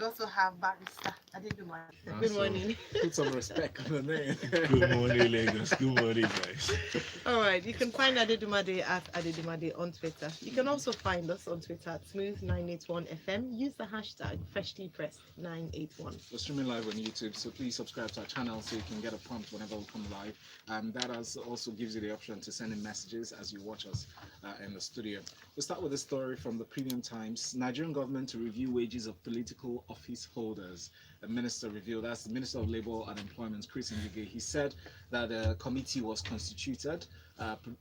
We also have Barrister Adeduma. Good morning. Put some respect on the name. Good morning, Lagos. Good morning, guys. All right, you can find Adedumade at Adedumade on Twitter. You can also find us on Twitter at Smooth981FM. Use the hashtag FreshTPress981. We're streaming live on YouTube, so please subscribe to our channel so you can get a prompt whenever we come live. Also gives you the option to send in messages as you watch us in the studio. We'll start with a story from the Premium Times. Nigerian government to review wages of political office holders. A minister revealed, that's the Minister of Labour and Employment, Chris Ngige. He said that a committee was constituted,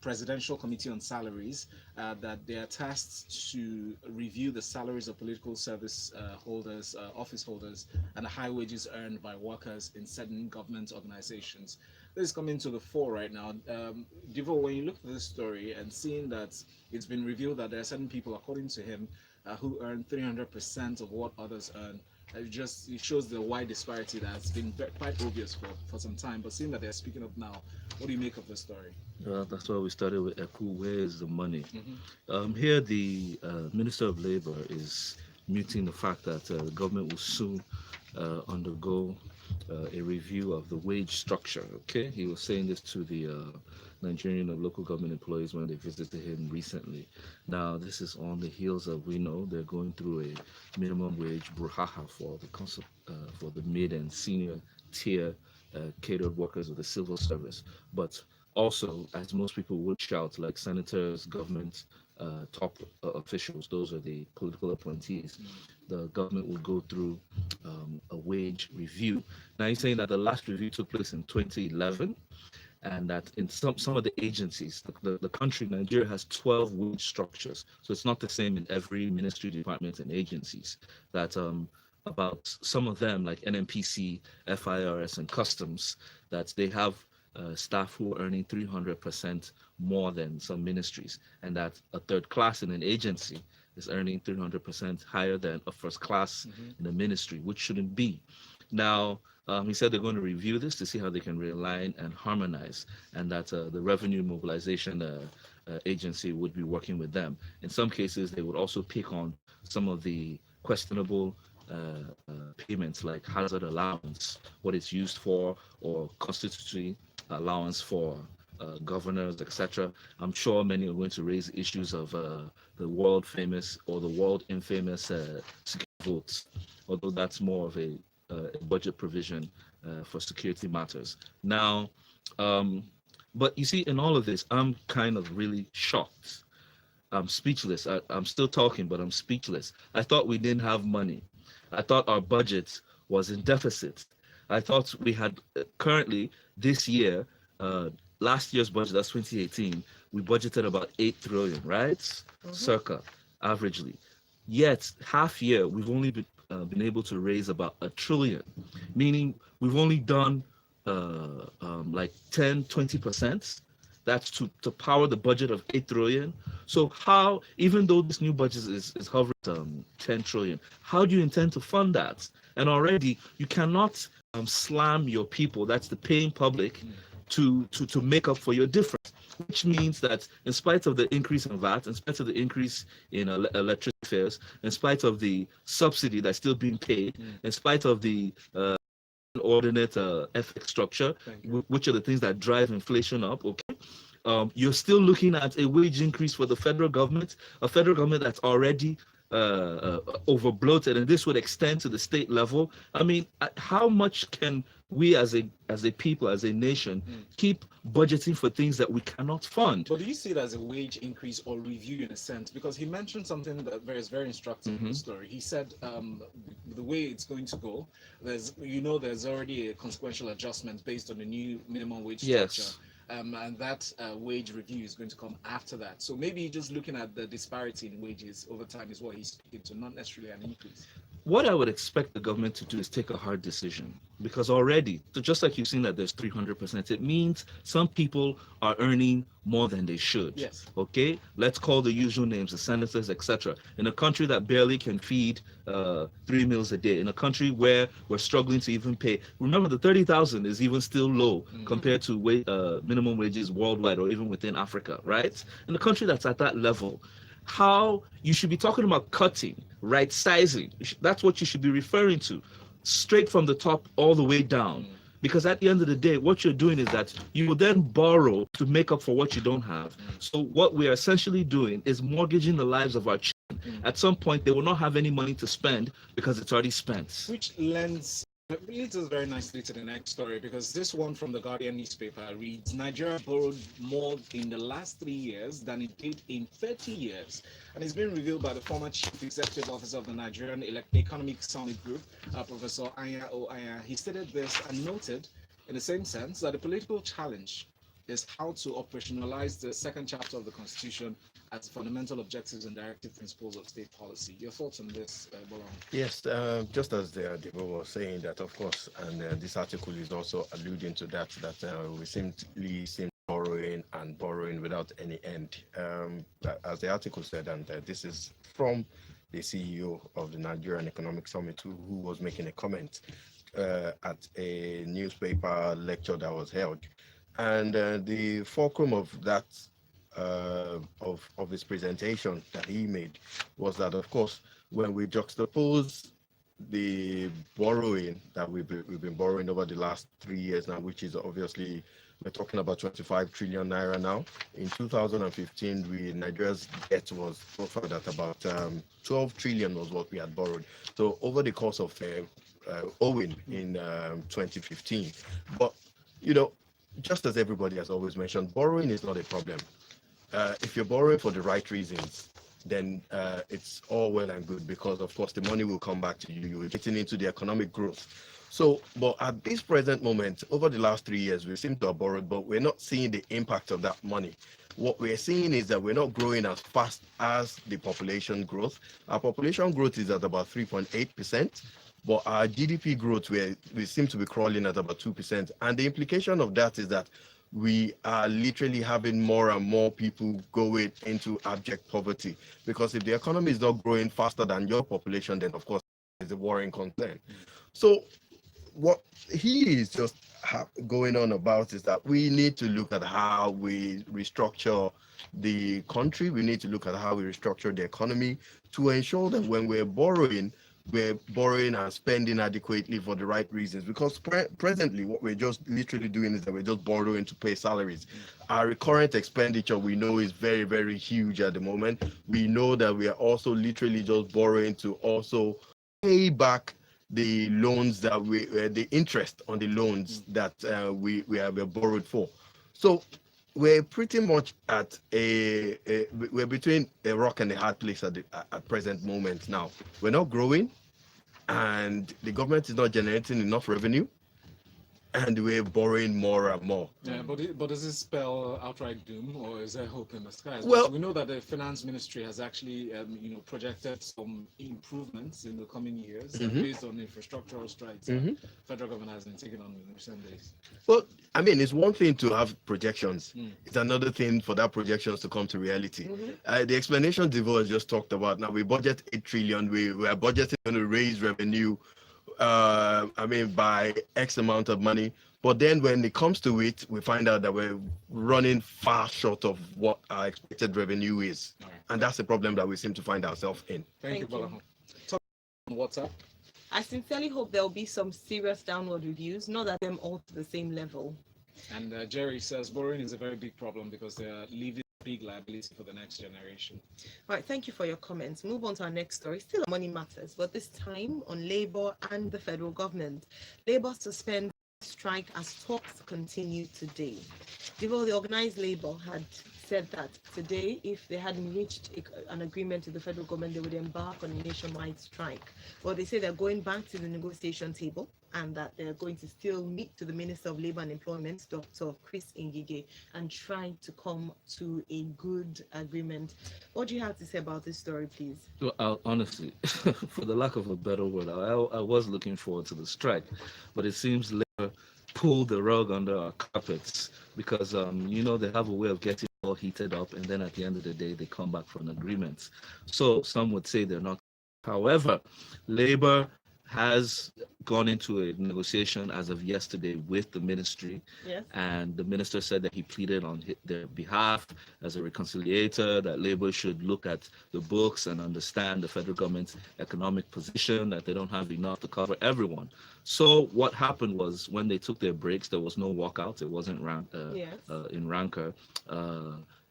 Presidential Committee on Salaries, that they are tasked to review the salaries of political service holders, office holders, and the high wages earned by workers in certain government organizations. This is coming to the fore right now. Divo, when you look at this story and seeing that it's been revealed that there are certain people, according to him, who earn 300% of what others earn, it shows the wide disparity that's been quite obvious for some time. But seeing that they're speaking up now, what do you make of the story? Well, that's why we started with Eku. Where is the money? Here, the Minister of Labour is muting the fact that the government will soon undergo a review of the wage structure. Okay, he was saying this to the Nigerian local government employees when they visited him recently. Now, this is on the heels of, we know they're going through a minimum wage brouhaha for the mid and senior tier catered workers of the civil service. But also, as most people would shout, like senators, government top officials, those are the political appointees, the government will go through a wage review. Now, he's saying that the last review took place in 2011, and that in some of the agencies, the country, Nigeria, has 12 wage structures. So it's not the same in every ministry, department, and agencies. That about some of them, like NMPC, FIRS, and Customs, that they have staff who are earning 300% more than some ministries, and that a third class in an agency is earning 300% higher than a first class in a ministry, which shouldn't be. Now, he said they're going to review this to see how they can realign and harmonize, and that the Revenue Mobilization Agency would be working with them. In some cases, they would also pick on some of the questionable payments like hazard allowance, what it's used for, or constitutory allowance for governors, etc. I'm sure many are going to raise issues of the world famous or the world infamous security votes, although that's more of a budget provision for security matters. Now, but you see, in all of this, I'm kind of really shocked. I'm speechless. I'm still talking, but I'm speechless. I thought we didn't have money. I thought our budget was in deficit. I thought we had currently this year, last year's budget, that's 2018, we budgeted about 8 trillion, right? Circa, averagely. Yet, half year, we've only been able to raise about 1 trillion, meaning we've only done like 10, 20%. That's to power the budget of 8 trillion. So how, even though this new budget is hovering 10 trillion, how do you intend to fund that? And already you cannot slam your people, that's the paying public, to make up for your difference, which means that in spite of the increase in VAT, in spite of the increase in electricity fares, in spite of the subsidy that's still being paid, in spite of the ordinate FX structure, which are the things that drive inflation up, okay? You're still looking at a wage increase for the federal government, a federal government that's already over bloated, and this would extend to the state level. I mean, how much can we as a people, as a nation, keep budgeting for things that we cannot fund? But do you see it as a wage increase or review in a sense? Because he mentioned something that is very instructive in the story. He said the way it's going to go, there's already a consequential adjustment based on the new minimum wage structure. Yes. And that wage review is going to come after that. So maybe just looking at the disparity in wages over time is what he's speaking to, not necessarily an increase. What I would expect the government to do is take a hard decision, because already, so just like you've seen that there's 300%, it means some people are earning more than they should. Yes. Okay, let's call the usual names, the senators, etc. In a country that barely can feed 3 meals a day, in a country where we're struggling to even pay. Remember, the 30,000 is even still low compared to minimum wages worldwide or even within Africa, right? In a country that's at that level, how you should be talking about cutting, right sizing. That's what you should be referring to, straight from the top all the way down. Because at the end of the day, what you're doing is that you will then borrow to make up for what you don't have. So what we are essentially doing is mortgaging the lives of our children. At some point, they will not have any money to spend because it's already spent. Which leads us very nicely to the next story, because this one from the Guardian newspaper reads: Nigeria borrowed more in the last 3 years than it did in 30 years. And it's been revealed by the former chief executive officer of the Nigerian Economic Summit Group, Professor Anya O. Anya. He stated this and noted, in the same sense, that the political challenge is how to operationalize the second chapter of the Constitution as fundamental objectives and directive principles of state policy. Your thoughts on this, Bolan? Yes, just as the Debo was saying that, of course, and this article is also alluding to that, we simply seem borrowing and borrowing without any end. As the article said, and this is from the CEO of the Nigerian Economic Summit, who was making a comment at a newspaper lecture that was held. And the fulcrum of that of his presentation that he made was that, of course, when we juxtapose the borrowing that we've been borrowing over the last 3 years now, which is obviously, we're talking about 25 trillion naira now. In 2015, Nigeria's debt was profiled at about 12 trillion was what we had borrowed. So over the course of owing in 2015, but just as everybody has always mentioned, borrowing is not a problem. If you're borrowing for the right reasons, then it's all well and good, because of course the money will come back to you. You're getting into the economic growth. So, but at this present moment, over the last 3 years, we seem to have borrowed, but we're not seeing the impact of that money. What we're seeing is that we're not growing as fast as the population growth. Our population growth is at about 3.8%. But our GDP growth, we seem to be crawling at about 2%. And the implication of that is that we are literally having more and more people going into abject poverty. Because if the economy is not growing faster than your population, then of course it's a worrying concern. So what he is just going on about is that we need to look at how we restructure the country. We need to look at how we restructure the economy to ensure that when we're borrowing and spending adequately for the right reasons. Because presently, what we're just literally doing is that we're just borrowing to pay salaries. Our recurrent expenditure, we know, is very, very huge at the moment. We know that we are also literally just borrowing to also pay back the loans that the interest on the loans that we have borrowed for. So we're pretty much at we're between a rock and a hard place at present moment now. We're not growing, and the government is not generating enough revenue, and we're borrowing more and more. Yeah, but does this spell outright doom, or is there hope in the skies? Well, we know that the finance ministry has actually, projected some improvements in the coming years based on infrastructural strides that federal government has been taking on in recent days. Well, I mean, it's one thing to have projections. It's another thing for that projections to come to reality. The explanation Devo has just talked about. Now we budget 8 trillion. We are budgeting to raise revenue. By X amount of money, but then when it comes to it, we find out that we're running far short of what our expected revenue is, and that's the problem that we seem to find ourselves in. Thank you, Bolan. Talk on WhatsApp. I sincerely hope there will be some serious downward reviews, not at them all to the same level. And Jerry says borrowing is a very big problem because they are leaving big liability for the next generation. All right, thank you for your comments. Move on to our next story. Still on money matters, but this time on Labour and the federal government. Labour suspend strike as talks continue today. The organized Labour had said that today, if they hadn't reached an agreement with the federal government, they would embark on a nationwide strike. Well, they say they're going back to the negotiation table, and that they're going to still meet to the Minister of Labour and Employment, Dr. Chris Ngige, and try to come to a good agreement. What do you have to say about this story, please? Well, honestly, for the lack of a better word, I was looking forward to the strike, but it seems Labour pulled the rug under our carpets because, they have a way of getting all heated up, and then at the end of the day, they come back for an agreement. So some would say they're not. However, Labour has gone into a negotiation as of yesterday with the ministry, Yes. and the minister said that he pleaded on their behalf as a reconciliator, that Labour should look at the books and understand the federal government's economic position, that they don't have enough to cover everyone. So what happened was, when they took their breaks, there was no walkout. It wasn't Yes. in rancor.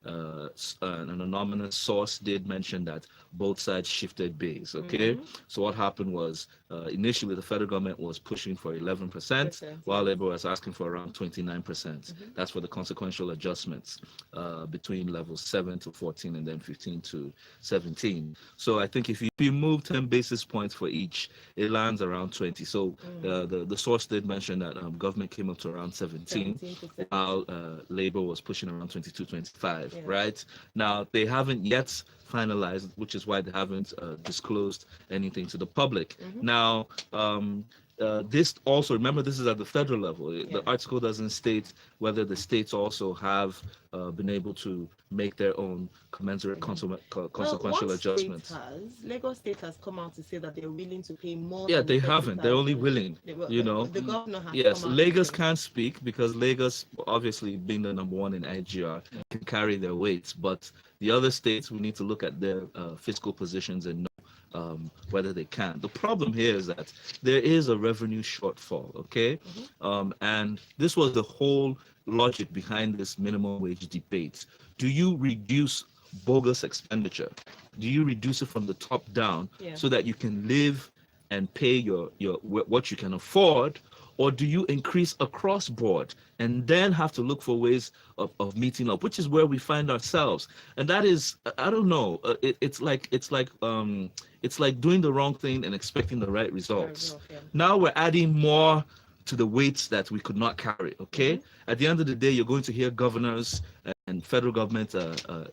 An anonymous source did mention that both sides shifted base. Okay, so what happened was, initially the federal government was pushing for 11%, while Labour was asking for around 29%. That's for the consequential adjustments between levels 7 to 14 and then 15 to 17. So I think if you move 10 basis points for each, it lands around 20. So the source did mention that government came up to around 17, while Labour was pushing around 22, 25. Yeah. Right now, they haven't yet finalized, which is why they haven't disclosed anything to the public. Now, this also, remember, this is at the federal level. The article doesn't state whether the states also have been able to make their own commensurate consequential adjustments. Lagos State has come out to say that they're willing to pay more. Yeah, than they the haven't. They're only 30,000. willing. The governor has Yes, come out Lagos to say. can't speak because Lagos, obviously being the number one in IGR, can carry their weight. But the other states, we need to look at their fiscal positions and know whether they can. The problem here is that there is a revenue shortfall, okay? And this was the whole logic behind this minimum wage debate. Do you reduce bogus expenditure? Do you reduce it from the top down so that you can live and pay your what you can afford, or do you increase across board and then have to look for ways of meeting up, which is where we find ourselves? And that is, I don't know, it's like doing the wrong thing and expecting the right results. Now we're adding more to the weights that we could not carry. Okay, at the end of the day, you're going to hear governors and federal government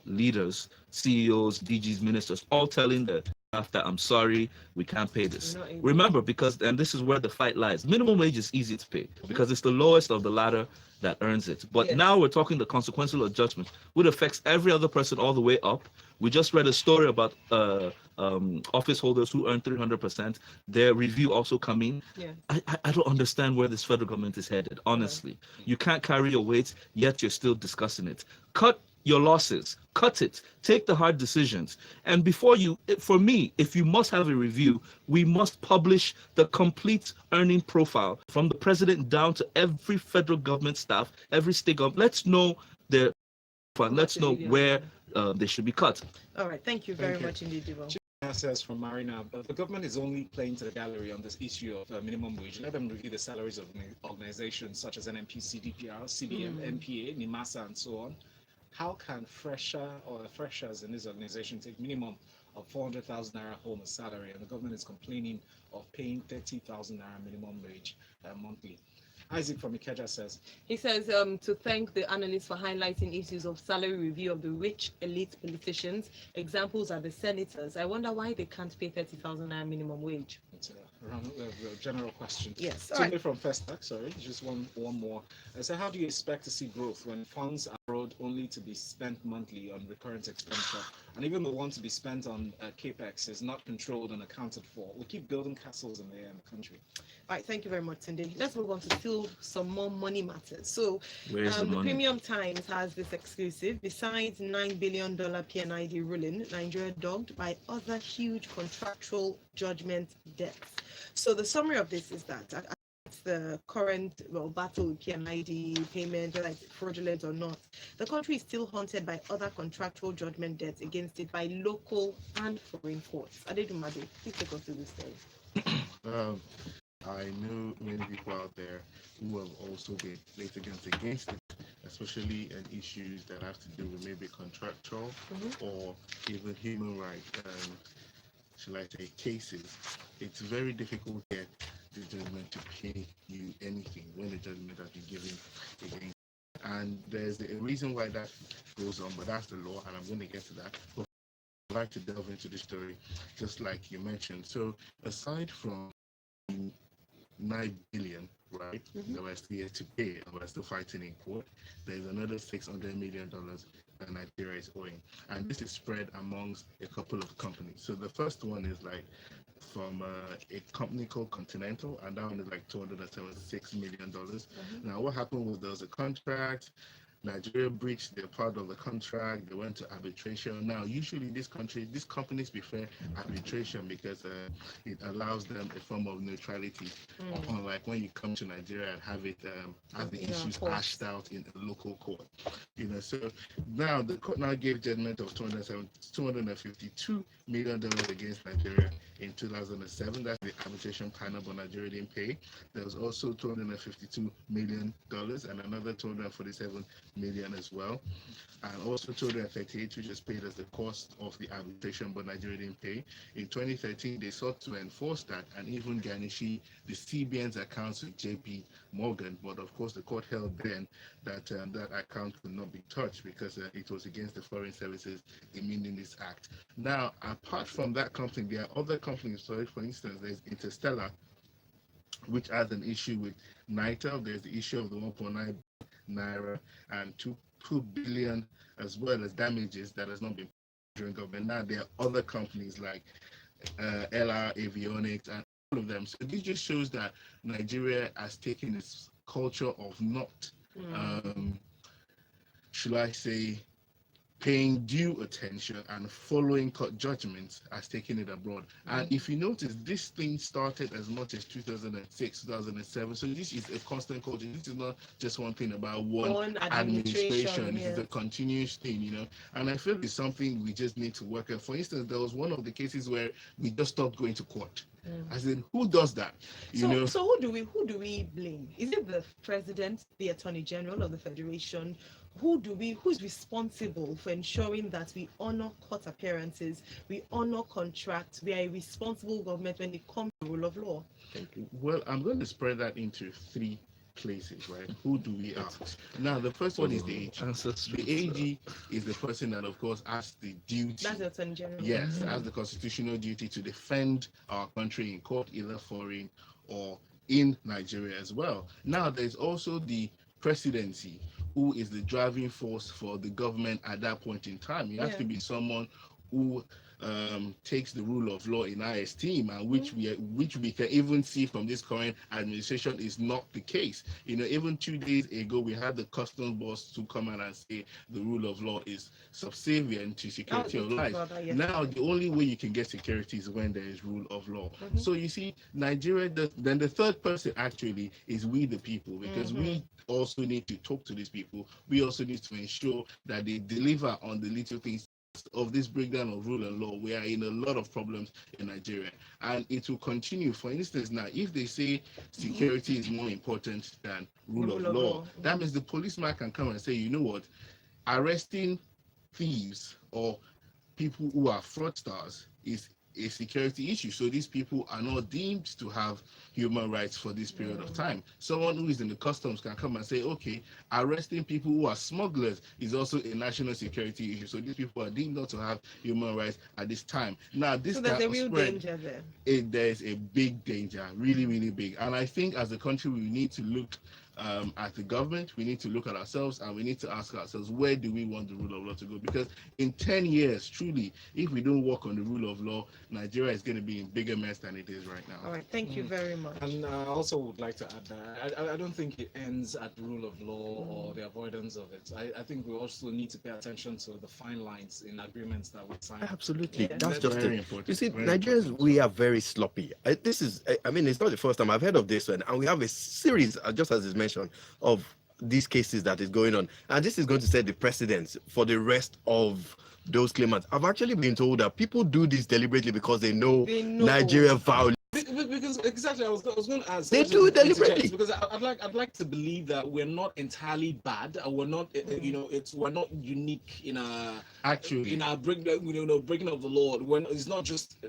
leaders, CEOs, DGs, ministers, all telling the staff that, I'm sorry, we can't pay this. Remember, because, and this is where the fight lies, minimum wage is easy to pay because it's the lowest of the ladder that earns it. But now we're talking the consequential adjustment, which affects every other person all the way up. We just read a story about office holders who earn 300%. Their review also coming. I don't understand where this federal government is headed, honestly. You can't carry your weight, yet you're still discussing it. Cut your losses, cut it, take the hard decisions. And for me, if you must have a review, we must publish the complete earning profile from the president down to every federal government staff, every state government. Let's know their profile. Let's know where they should be cut. All right, thank you very much indeed, Divo. Says from Marina, but the government is only playing to the gallery on this issue of minimum wage. Let them review the salaries of organizations such as NMPC, DPR, CBM, NPA, NIMASA, and so on. How can freshers in this organization take minimum of 400,000 naira home as salary, and the government is complaining of paying 30,000 naira minimum wage monthly? Isaac from Ikeja says, he says to thank the analysts for highlighting issues of salary review of the rich elite politicians. Examples are the senators. I wonder why they can't pay 30,000 naira minimum wage. It's a general question. Yes. Somebody from Festac, sorry, just one more. So how do you expect to see growth when funds are borrowed only to be spent monthly on recurrent expenditure, and even the one to be spent on capex is not controlled and accounted for? We keep building castles in the air in the country. All right, thank you very much, Tunde. Let's move on to still some more money matters. So, Where's the money? Premium Times has this exclusive. Besides $9 billion PNID ruling, Nigeria dogged by other huge contractual judgment debts. So the summary of this is that the current battle with PNID payment, whether it's fraudulent or not, the country is still haunted by other contractual judgment debts against it by local and foreign courts. Adedumade, please take us through this story. I know many people out there who have also been litigants against it, especially in issues that have to do with maybe contractual or even human rights, shall I say, cases. It's very difficult to get the judgment to pay you anything when the judgment has been given against. And there's a reason why that goes on, but that's the law, and I'm going to get to that. But I'd like to delve into the story, just like you mentioned. So aside from 9 billion, right, that we're still yet to pay, and we're still fighting in court, there's another $600 million that Nigeria is owing, and this is spread amongst a couple of companies. So the first one is like from a company called Continental, and that one is like $276 million. Now, what happened was there was a contract. Nigeria breached their part of the contract. They went to arbitration. Now, usually these companies prefer arbitration because it allows them a form of neutrality. Unlike when you come to Nigeria and have it have the issues hashed out in a local court. So now the court now gave judgment of $252 million against Nigeria in 2007. That's the arbitration panel, but Nigeria didn't pay. There was also $252 million and another $247 million as well, and also 238, which was paid as the cost of the arbitration, but Nigeria didn't pay. In 2013, they sought to enforce that and even garnish the CBN's accounts with JP Morgan, but of course the court held then that that account could not be touched because it was against the Foreign Services Immunities Act. Now, apart from that company, there are other companies. So, for instance, there's Interstellar, which has an issue with NITEL. There's the issue of the 1.9 naira and 2 billion as well as damages that has not been paid during government. Now there are other companies like LR Avionics and all of them. So this just shows that Nigeria has taken its culture of not, should I say, paying due attention and following court judgments as taking it abroad. And if you notice, this thing started as much as 2006, 2007. So this is a constant culture. This is not just one thing about one administration. This is a continuous thing, And I feel it's something we just need to work on. For instance, there was one of the cases where we just stopped going to court. As in, who does that? So who do we blame? Is it the president, the attorney general of the federation? Who's responsible for ensuring that we honor court appearances, we honor contracts, we are a responsible government when it comes to rule of law? Thank you. Well, I'm going to spread that into three places, right? Who do we ask? Now, the first one is the AG. The AG is the person that, of course, has the duty. That's the attorney general. Yes, has the constitutional duty to defend our country in court, either foreign or in Nigeria as well. Now, there's also the presidency, who is the driving force for the government at that point in time. You have to be someone who takes the rule of law in high esteem, and which we can even see from this current administration is not the case. Even 2 days ago, we had the customs boss to come out and say the rule of law is subservient to security of life. Now, the only way you can get security is when there is rule of law. So you see, Nigeria, then the third person actually is we the people, because we also need to talk to these people. We also need to ensure that they deliver on the little things of this breakdown of rule and law. We are in a lot of problems in Nigeria, and it will continue. For instance, now, if they say security is more important than rule of law, that means the policeman can come and say, you know what, arresting thieves or people who are fraudsters is a security issue. So these people are not deemed to have human rights for this period of time. Someone who is in the customs can come and say, okay, arresting people who are smugglers is also a national security issue. So these people are deemed not to have human rights at this time. Now, this so there's a real danger there. There's a big danger, really, really big. And I think as a country, we need to look at the government, we need to look at ourselves, and we need to ask ourselves, where do we want the rule of law to go? Because in 10 years, truly, if we don't work on the rule of law, Nigeria is going to be in bigger mess than it is right now. All right, thank you very much. And I also would like to add that I don't think it ends at the rule of law or the avoidance of it. I think we also need to pay attention to the fine lines in agreements that we sign. Absolutely, Yeah. that's just very it. important. You see, Very Nigerians, important. we are very sloppy. It's not the first time I've heard of this one, and we have a series, just as is mentioned, of these cases that is going on, and this is going to set the precedence for the rest of those claimants. I've actually been told that people do this deliberately because they know Nigeria violates. Because exactly, I was going to ask. They do deliberately. Because I'd like to believe that we're not entirely bad. We're not, we're not unique in our breakdown, breaking of the law. It's not just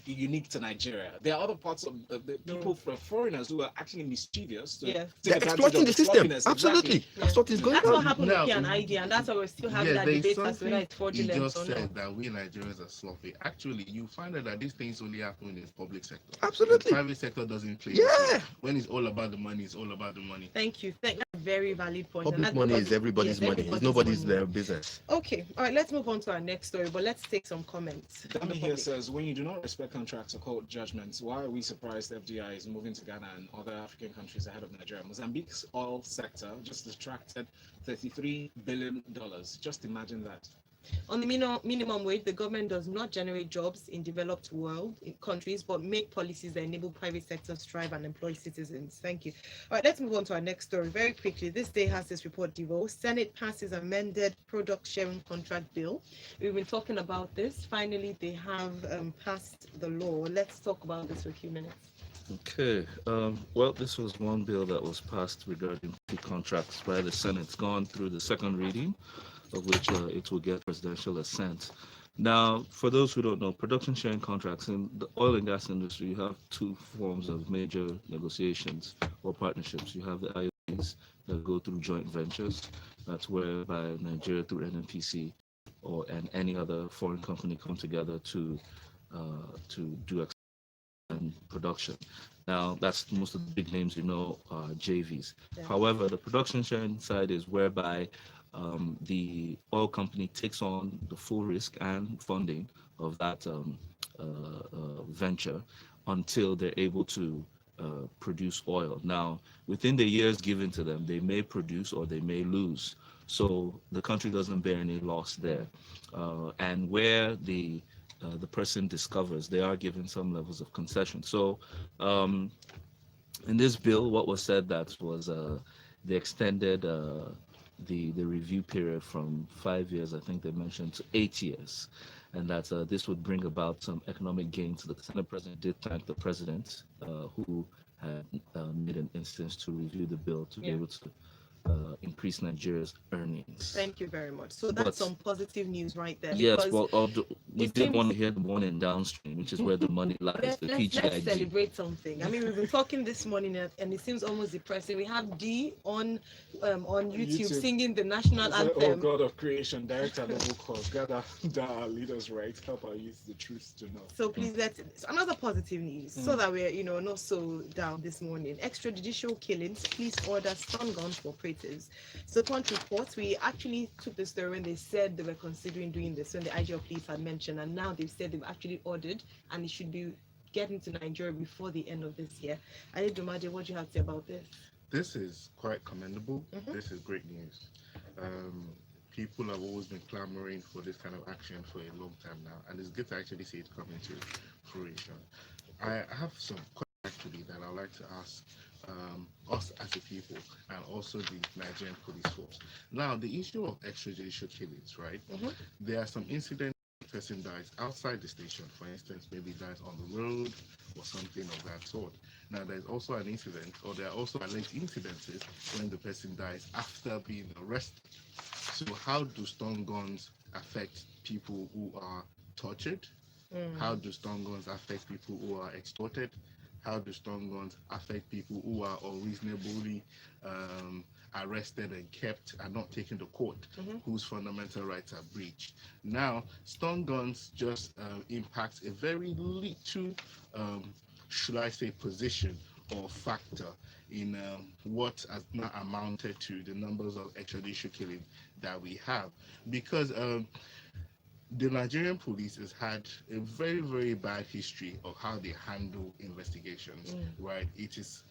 unique to Nigeria. There are other parts of the people, foreigners, who are actually mischievous. Yes. They're exploiting the system. Absolutely, that's what is going That's on. what happened Now, with PNID, and that's why we're still having that debate as whether it's fraudulent He just or said not. that we Nigerians are sloppy. Actually, you find out that these things only happen in the public sector. Absolutely. The private sector doesn't play. Yeah. When it's all about the money, it's all about the money. Thank you. That's a very valid point. Public money is everybody's money. It's nobody's business. Okay, all right, let's move on to our next story, but let's take some comments. Dami here says, when you do not respect suspect contracts or court judgments, why are we surprised FDI is moving to Ghana and other African countries ahead of Nigeria? Mozambique's oil sector just attracted $33 billion. Just imagine that. On the minimum wage, the government does not generate jobs in developed world countries, but make policies that enable private sector to thrive and employ citizens. Thank you. All right, let's move on to our next story very quickly. This day has this report, Devo. Senate passes amended product sharing contract bill. We've been talking about this. Finally, they have passed the law. Let's talk about this for a few minutes. Okay. Well, this was one bill that was passed regarding free contracts by the Senate. It's gone through the second reading, of which it will get presidential assent. Now, for those who don't know, production sharing contracts in the oil and gas industry, you have two forms of major negotiations or partnerships. You have the IOCs that go through joint ventures. That's whereby Nigeria through NNPC and any other foreign company come together to do and production. Now, that's most of the big names are JVs. Yeah. However, the production sharing side is whereby the oil company takes on the full risk and funding of that venture until they're able to produce oil. Now, within the years given to them, they may produce or they may lose. So the country doesn't bear any loss there. And where the person discovers, they are given some levels of concession. So in this bill, what was said that was they extended the review period from 5 years, I think they mentioned, to 8 years, and that this would bring about some economic gains. The Senate President did thank the President who had made an instance to review the bill to be able to increase Nigeria's earnings. Thank you very much. So that's some positive news right there. Yes, because well, we did want to hear the one in downstream, which is where the money lies, the PGIG. Let's celebrate something. I mean, we've been talking this morning, and it seems almost depressing. We have D on YouTube singing the national anthem. Oh God of creation, direct and noble cause, gather our leaders right, help our youth the truth to know. So please, another positive news, so that we're not so down this morning. Extrajudicial killings, police order stun gun for operatives. So Punch reports, we actually took the story when they said they were considering doing this, when the IG of police had mentioned, and now they've said they've actually ordered, and it should be getting to Nigeria before the end of this year. Adedumaje, what do you have to say about this? This is quite commendable. This is great news. People have always been clamoring for this kind of action for a long time now, and it's good to actually see it coming to fruition. I have some questions actually that I'd like to ask us as a people and also the Nigerian police force. Now, the issue of extrajudicial killings, right? There are some incidents where a person dies outside the station, for instance, maybe dies on the road or something of that sort. Now, there's also an incident, or there are also alleged incidences when the person dies after being arrested. So how do stun guns affect people who are tortured? How do stun guns affect people who are extorted? How do stun guns affect people who are unreasonably arrested and kept and not taken to court, whose fundamental rights are breached? Now, stun guns just impact a very little, should I say, position or factor in what has not amounted to the numbers of extrajudicial killings that we have, because the Nigerian police has had a very, very bad history of how they handle investigations, right? It is,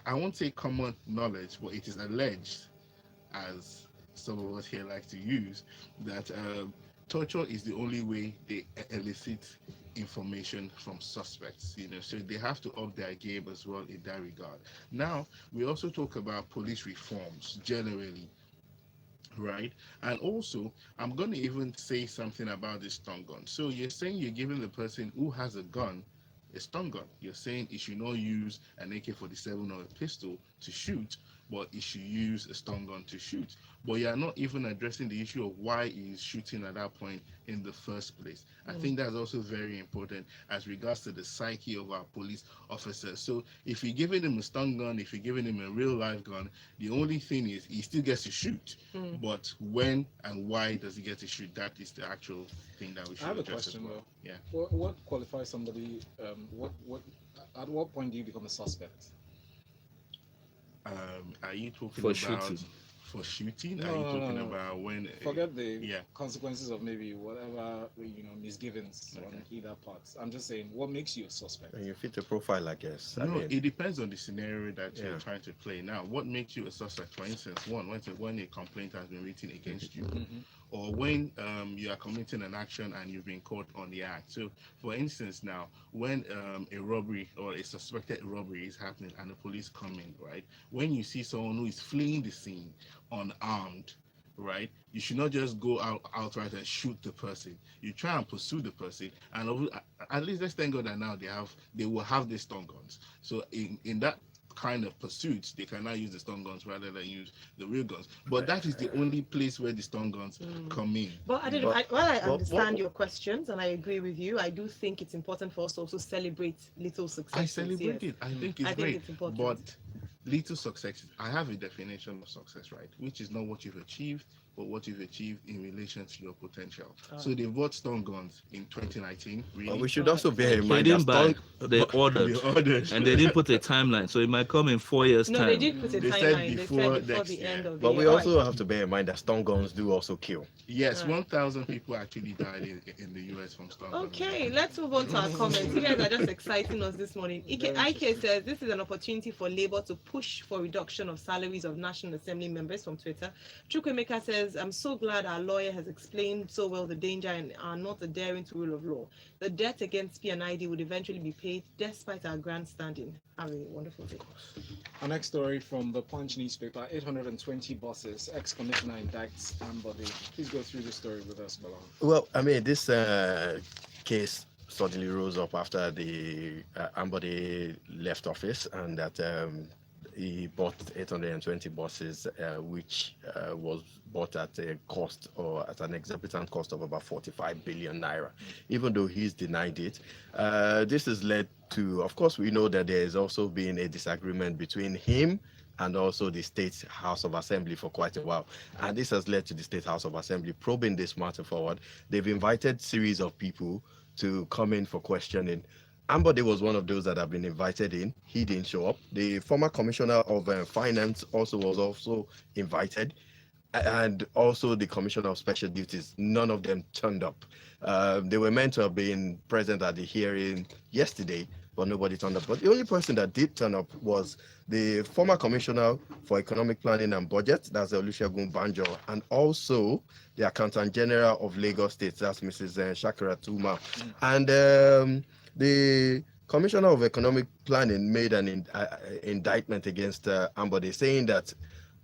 I won't say common knowledge, but it is alleged, as some of us here like to use, that torture is the only way they elicit information from suspects, so they have to up their game as well in that regard. Now, we also talk about police reforms generally, right? And also, I'm going to even say something about this stun gun. So you're saying you're giving the person who has a gun a stun gun. You're saying it should not use an AK-47 or a pistol to shoot, but it should use a stun gun to shoot. But you are not even addressing the issue of why he's shooting at that point in the first place. I think that's also very important as regards to the psyche of our police officers. So if you're giving him a stun gun, if you're giving him a real live gun, the only thing is he still gets to shoot. But when and why does he get to shoot? That is the actual thing that we should address. I have a question as well. Yeah. What qualifies somebody? At what point do you become a suspect? Are you talking for about shooting? for shooting? No, Are you no, talking no, no. about when? Forget the Yeah. consequences of maybe whatever misgivings on either part. I'm just saying, what makes you a suspect? And you fit the profile, I guess. I No, mean, it depends on the scenario that you're Yeah. trying to play. Now, what makes you a suspect? For instance, when a complaint has been written against you, Mm-hmm. or when you are committing an action and you've been caught on the act. So, for instance, now when a robbery or a suspected robbery is happening and the police come in, right? When you see someone who is fleeing the scene unarmed, right? You should not just go outright and shoot the person. You try and pursue the person, and at least let's thank God that now they will have these stun guns. So in that kind of pursuits, they can now use the stun guns rather than use the real guns. But that is the only place where the stun guns come in. But I didn't. But- While I but understand what- your questions and I agree with you, I do think it's important for us to also celebrate little successes. I celebrate yes. it. I think it's I think great. it's important. But little successes, I have a definition of success, right? Which is not what you've achieved, but what you've achieved in relation to your potential. So they bought stun guns in 2019. Really? but we should also bear in They mind that didn't buy, stun, they ordered. They ordered. And they didn't put a timeline. So it might come in 4 years' No, time. they did put a They said timeline. They before said before next the year. end of the but year. we All also right. have to bear in mind that stun guns do also kill. Yes, Right. 1,000 people actually died in the US from stun guns. Okay, let's move on to our comments. You guys are just exciting us this morning. IK says this is an opportunity for Labour to push for reduction of salaries of National Assembly members from Twitter. Chukwemeka says, I'm so glad our lawyer has explained so well the danger and are not adhering to rule of law. The debt against PNID would eventually be paid despite our grandstanding. Have a wonderful day. Our next story from the Punch newspaper: 820 bosses. Ex-commissioner indicts Ambody. Please go through the story with us, Bala. Well, I mean, this case suddenly rose up after the Ambody left office, and that he bought 820 buses, which was bought at a cost or at an exorbitant cost of about 45 billion naira, even though he's denied it. This has led to, of course, we know that there has also been a disagreement between him and also the State House of Assembly for quite a while. And this has led to the State House of Assembly probing this matter forward. They've invited series of people to come in for questioning. Ambody was one of those that have been invited in. He didn't show up. The former Commissioner of Finance was also invited, and also the Commissioner of Special Duties. None of them turned up. They were meant to have been present at the hearing yesterday, but nobody turned up. But the only person that did turn up was the former Commissioner for Economic Planning and Budget, that's Olusegun Banjo, and also the Accountant General of Lagos State, that's Mrs. Shakira Tuma. And the Commissioner of Economic Planning made an indictment against Ambody, saying that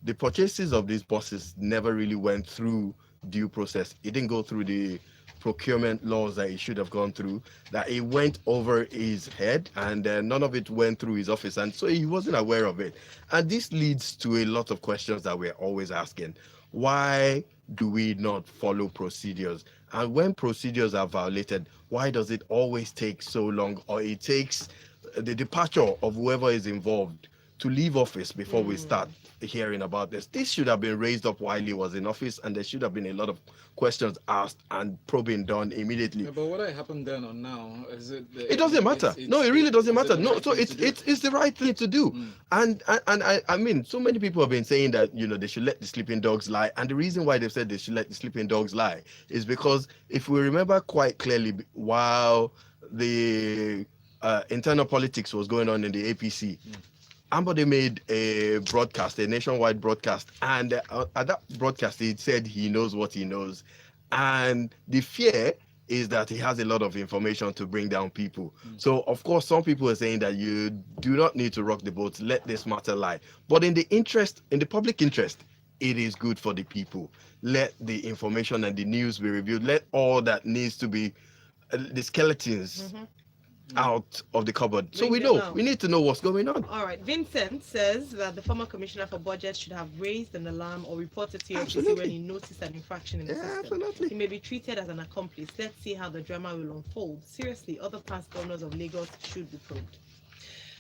the purchases of these buses never really went through due process. It didn't go through the procurement laws that he should have gone through, that it went over his head, and none of it went through his office, and so he wasn't aware of it. And this leads to a lot of questions that we're always asking. Why do we not follow procedures? And when procedures are violated, why does it always take so long, or it takes the departure of whoever is involved to leave office before we start hearing about this? This should have been raised up while he was in office, and there should have been a lot of questions asked and probing done immediately. Yeah, but what happened then or now? Is it? It doesn't matter. No, it really doesn't matter. No, so it's the right thing to do. And I mean, so many people have been saying that they should let the sleeping dogs lie, and the reason why they've said they should let the sleeping dogs lie is because if we remember quite clearly, while the internal politics was going on in the APC, Ambody made a broadcast, a nationwide broadcast, and at that broadcast, he said he knows what he knows. And the fear is that he has a lot of information to bring down people. So, of course, some people are saying that you do not need to rock the boat, let this matter lie. But in the public interest, it is good for the people. Let the information and the news be reviewed. Let all that needs to be, the skeletons, out of the cupboard. So we need to know what's going on. All right. Vincent says that the former Commissioner for Budget should have raised an alarm or reported to FCC Absolutely. when he noticed an infraction in the system. Absolutely. He may be treated as an accomplice. Let's see how the drama will unfold. Seriously, other past governors of Lagos should be probed.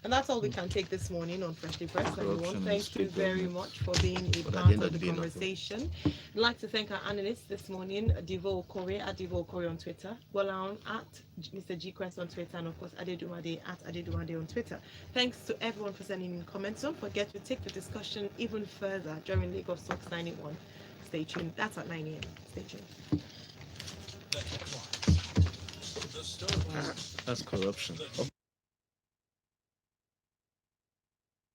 And that's all we can take this morning on Freshly Pressed. Corruption Everyone, in thank you state very government. much for being a But at part the end of of the the day, nothing. conversation. I'd like to thank our analysts this morning, Divo Okore at Divo Okore on Twitter, Walaun at Mr. G Quest on Twitter, and of course Adedumade at Adedumade on Twitter. Thanks to everyone for sending in comments. Don't forget to take the discussion even further during Lagos Talk 91. Stay tuned. That's at 9 a.m. Stay tuned. That's corruption.